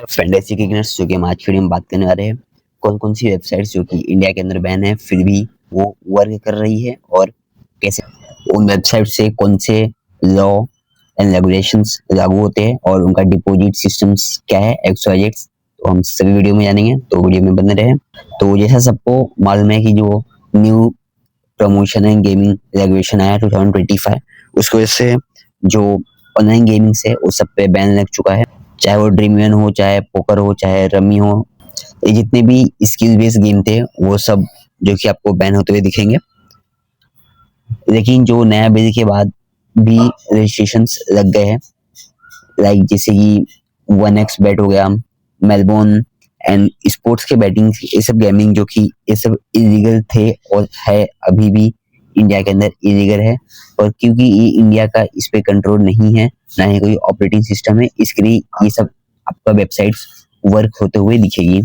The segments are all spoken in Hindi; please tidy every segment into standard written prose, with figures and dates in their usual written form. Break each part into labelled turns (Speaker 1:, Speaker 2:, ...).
Speaker 1: फैंटेसी क्रिकेटर्स जो कि हम आज की वीडियो में बात करने वाले हैं कौन कौन सी वेबसाइट्स जो कि इंडिया के अंदर बैन है फिर भी वो वर्क कर रही है और कैसे उन वेबसाइट से कौन से लॉ एंड रेगुलेशंस लागू होते हैं और उनका डिपॉजिट सिस्टम्स क्या है XYZ। तो हम सभी वीडियो में जानेंगे, तो वीडियो में बने रहे। तो जैसा सबको मालूम है कि जो new promotion and gaming regulation आया 2025, उसकी वजह से जो ऑनलाइन गेमिंग है उस सब पे बैन लग चुका है। चाहे वो ड्रीम इलेवन हो, चाहे पोकर हो, चाहे रमी हो, ये जितने भी स्किल बेस्ड गेम थे वो सब जो कि आपको बैन होते हुए दिखेंगे। लेकिन जो नया बिल के बाद भी रजिस्ट्रेशंस लग गए हैं, लाइक जैसे कि 1x बेट हो गया, मेलबोर्न एंड स्पोर्ट्स के बैटिंग, ये सब गेमिंग जो कि ये सब इलीगल थे और है अभी भी इंडिया के अंदर इलीगल है। और क्योंकि ये इंडिया का इस पे कंट्रोल नहीं है, ना ही कोई ऑपरेटिंग सिस्टम है, इसके लिए ये सब आपका वेबसाइट्स वर्क होते हुए दिखेगी।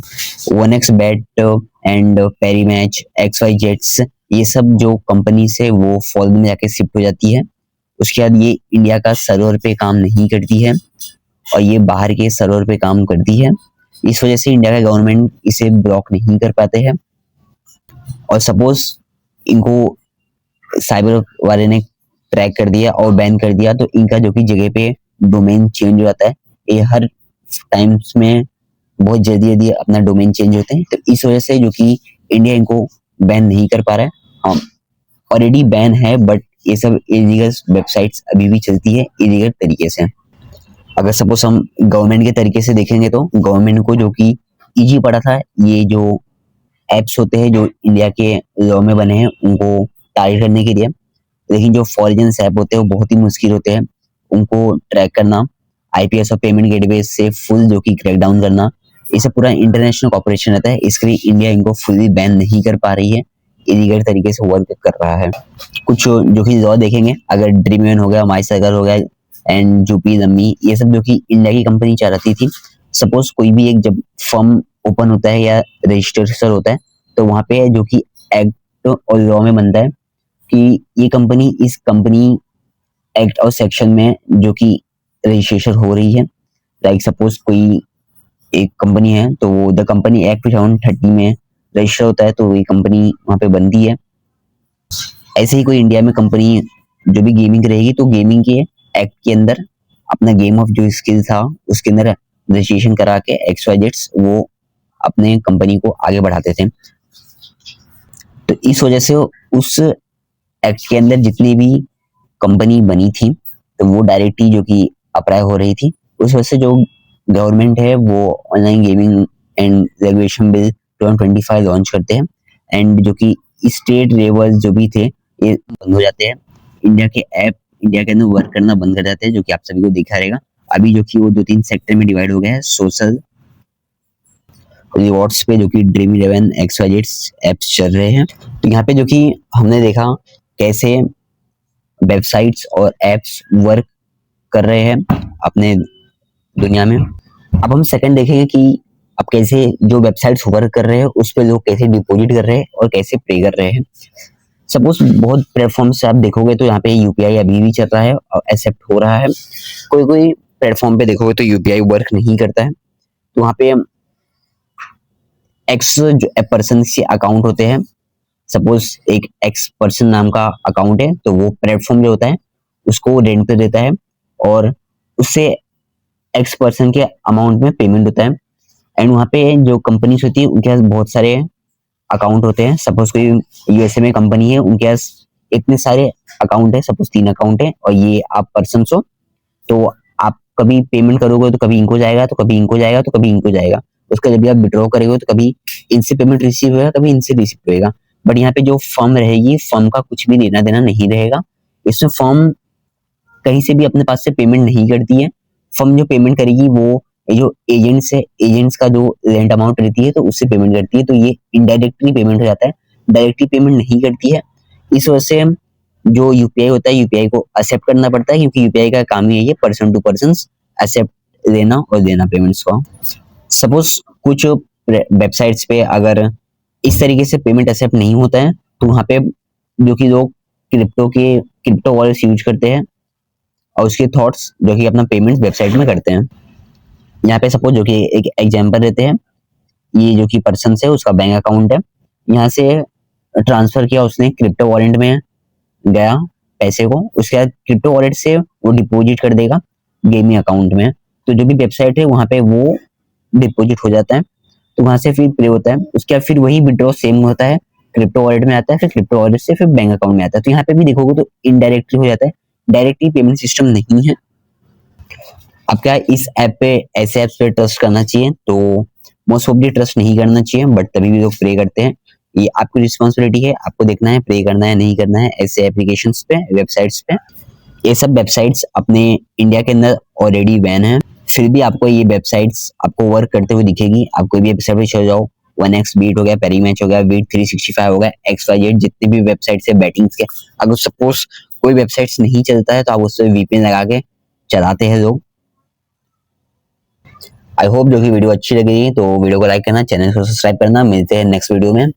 Speaker 1: 1x bet and Parimatch, XYZ, ये सब जो कंपनी से वो फॉरेन में जाके शिफ्ट हो जाती है। उसके बाद ये इंडिया का सर्वर पे काम नहीं करती है और ये बाहर के सर्वर पे काम करती है। इस वजह से इंडिया का गवर्नमेंट इसे ब्लॉक नहीं कर पाते हैं। और सपोज इनको साइबर वाले ने ट्रैक कर दिया और बैन कर दिया, तो इनका जो कि जगह पे डोमेन चेंज हो जाता है। ये हर टाइम्स में बहुत जल्दी जल्दी अपना डोमेन चेंज होते हैं, तो इस वजह से जो कि इंडिया इनको बैन नहीं कर पा रहा है। हाँ, ऑलरेडी बैन है, बट ये सब इलीगल वेबसाइट्स अभी भी चलती है इलीगल तरीके से। अगर सपोज हम गवर्नमेंट के तरीके से देखेंगे तो गवर्नमेंट को जो कि इजी पड़ा था, ये जो एप्स होते हैं जो इंडिया के लॉ में बने हैं उनको टारगेट करने के लिए। लेकिन जो फॉरेन ऐप होते हैं वो बहुत ही मुश्किल होते हैं उनको ट्रैक करना, आईपीएस और पेमेंट गेटवे से फुल जो कि क्रैकडाउन करना, ये सब पूरा इंटरनेशनल कॉपरेशन रहता है। इसके लिए इंडिया इनको फुली बैन नहीं कर पा रही है, इलीगल तरीके से वर्क कर रहा है। कुछ जो कि लॉ देखेंगे, अगर ड्रीम इलेवन हो गया, माई सागर हो गया एंड जूपी लम्मी, ये सब जो कि इंडिया की कंपनी चाहती थी। सपोज कोई भी एक जब फर्म ओपन होता है या रजिस्ट्रेशन होता है, तो वहां पे जो कि एक्ट और लॉ में बनता है कि ये कंपनी इस कंपनी एक्ट और सेक्शन में जो कि रजिस्ट्रेशन हो रही है। लाइक सपोज कोई एक कंपनी है तो वो द कंपनी एक्ट 2030 में रजिस्टर होता है, तो ये कंपनी वहां पे बनती है। ऐसे ही कोई इंडिया में कंपनी जो भी गेमिंग रहेगी तो गेमिंग के एक्ट के अंदर अपना गेम ऑफ जो स्किल था उसके अंदर रजिस्ट्रेशन करा के XYZ वो अपने कंपनी को आगे बढ़ाते थे। तो इस वजह से उस एक्ट के अंदर जितनी भी कंपनी बनी थी तो वो डायरेक्टली जो कि अप्लाई हो रही थी। उस वजह से जो गवर्नमेंट है वो online gaming and regulation bill 2025 launch करते हैं एंड जो कि स्टेट लेवल जो भी थे ये बंद हो जाते हैं। इंडिया के ऐप इंडिया के अंदर वर्क करना बंद कर जाते हैं, जो कि आप सभी को दिखा रहेगा। अभी जो कि वो 2-3 सेक्टर में डिवाइड हो गया है। सोशल रिवॉर्ड्स पे जो कि ड्रीम इलेवन XYZ एप्स चल रहे हैं। तो यहाँ पे जो कि हमने देखा कैसे वेबसाइट्स और एप्स वर्क कर रहे हैं अपने दुनिया में। अब हम सेकंड देखेंगे कि अब कैसे जो वेबसाइट्स वर्क कर रहे हैं उस पे लोग कैसे डिपॉजिट कर रहे हैं और कैसे पे कर रहे हैं। सपोज बहुत प्लेटफॉर्म से आप देखोगे तो यहाँ पे यूपीआई अभी भी चल रहा है और एक्सेप्ट हो रहा है। कोई कोई प्लेटफॉर्म पे देखोगे तो यूपीआई वर्क नहीं करता है। तो वहाँ पे एक्स जो पर्सन के अकाउंट होते हैं, सपोज एक एक्स पर्सन नाम का अकाउंट है, तो वो प्लेटफॉर्म जो होता है उसको रेंट पे देता है और उससे एक्स पर्सन के अमाउंट में पेमेंट होता है। एंड वहाँ पे जो कंपनीज होती है उनके पास बहुत सारे अकाउंट होते हैं। सपोज कोई यूएसए में कंपनी है, उनके पास इतने सारे अकाउंट है, सपोज 3 अकाउंट है और ये आप पर्सन हो, तो आप कभी पेमेंट करोगे तो कभी इनको जाएगा, तो कभी इनको जाएगा, तो कभी इनको जाएगा। उसका जब भी आप विड्रॉ करेंगे तो कभी इनसे पेमेंट रिसीव होगा, कभी इनसे रिसीव होगा। बट यहाँ पे जो फर्म रहेगी, फर्म का कुछ भी लेना देना नहीं रहेगा। इसमें फर्म कहीं से भी अपने पास से पेमेंट नहीं करती है। फर्म जो पेमेंट करेगी वो जो एजेंट्स है, एजेंट्स का जो रेंट अमाउंट रहती है तो उससे पेमेंट करती है। तो ये इनडायरेक्टली पेमेंट हो जाता है, डायरेक्टली पेमेंट नहीं करती है। इस वजह से जो यूपीआई होता है, यूपीआई को एक्सेप्ट करना पड़ता है, क्योंकि यूपीआई का काम ही है ये पर्सन टू पर्सन एक्सेप्ट लेना और देना पेमेंट्स को। सपोज कुछ वेबसाइट्स पे अगर इस तरीके से पेमेंट एक्सेप्ट नहीं होता है तो वहाँ पे जो कि लोग क्रिप्टो वॉलेट्स यूज करते हैं और उसके थॉट्स जो कि अपना पेमेंट वेबसाइट में करते हैं। यहाँ पे सपोज जो कि एक एग्जांपल देते हैं, ये जो कि पर्सन है उसका बैंक अकाउंट है, यहाँ से ट्रांसफर किया उसने क्रिप्टो वॉलेट में गया पैसे को, उसके बाद क्रिप्टो वॉलेट से वो डिपॉजिट कर देगा गेमिंग अकाउंट में। तो जो भी वेबसाइट है वहां पे वो डिपॉजिट हो जाता है, तो वहां से फिर प्ले होता है, उसके बाद फिर वही विड्रॉ सेम होता है, क्रिप्टो वॉलेट में आता है, फिर क्रिप्टो वॉलेट से फिर बैंक अकाउंट में आता है। तो यहाँ पे भी देखोगे तो इनडायरेक्टली हो जाता है, डायरेक्टली पेमेंट सिस्टम नहीं है। अब क्या है, इस ऐप पे ऐसे ऐप्स पे ट्रस्ट करना चाहिए, तो मोस्ट ऑफ दी ट्रस्ट नहीं करना चाहिए, बट तभी भी लोग प्रे करते हैं। ये आपकी रिस्पॉन्सिबिलिटी है, आपको देखना है प्रे करना है नहीं करना है ऐसे एप्लीकेशंस पे, वेबसाइट्स पे। ये सब वेबसाइट्स अपने इंडिया के अंदर ऑलरेडी बैन है, फिर भी आपको ये वेबसाइट्स आपको वर्क करते हुए दिखेगी। आप कोई भी वेबसाइट पे चले जाओ, 1xBet हो गया, पेरीमैच हो गया, Bet365 हो गया, XYZ जितनी भी वेबसाइट्स है बैटिंग्स के, अगर सपोज कोई वेबसाइट्स नहीं चलता है तो आप उससे VPN लगा के चलाते हैं लोग। आई होप जो कि वीडियो अच्छी लगी तो वीडियो को लाइक करना, चैनल को सब्सक्राइब करना। मिलते हैं नेक्स्ट वीडियो में।